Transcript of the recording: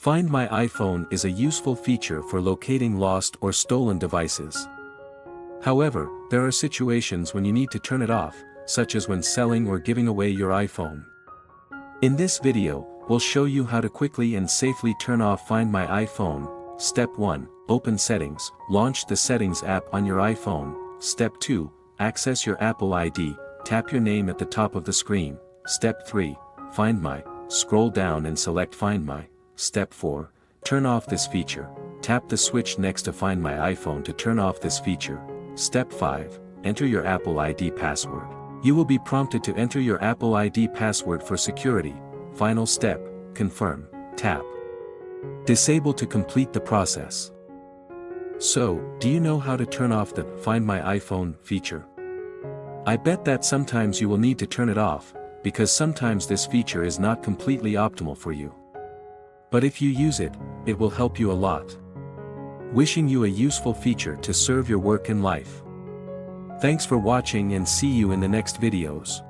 Find My iPhone is a useful feature for locating lost or stolen devices. However, there are situations when you need to turn it off, such as when selling or giving away your iPhone. In this video, we'll show you how to quickly and safely turn off Find My iPhone. Step 1. Open Settings. Launch the Settings app on your iPhone. Step 2. Access your Apple ID. Tap your name at the top of the screen. Step 3. Find My. Scroll down and select Find My. Step 4. Turn off this feature. Tap the switch next to Find My iPhone to turn off this feature. Step 5. Enter your Apple ID password. You will be prompted to enter your Apple ID password for security. Final step. Confirm. Tap Disable to complete the process. So, do you know how to turn off the Find My iPhone feature? I bet that sometimes you will need to turn it off, because sometimes this feature is not completely optimal for you. But if you use it, it will help you a lot. Wishing you a useful feature to serve your work and life. Thanks for watching and see you in the next videos.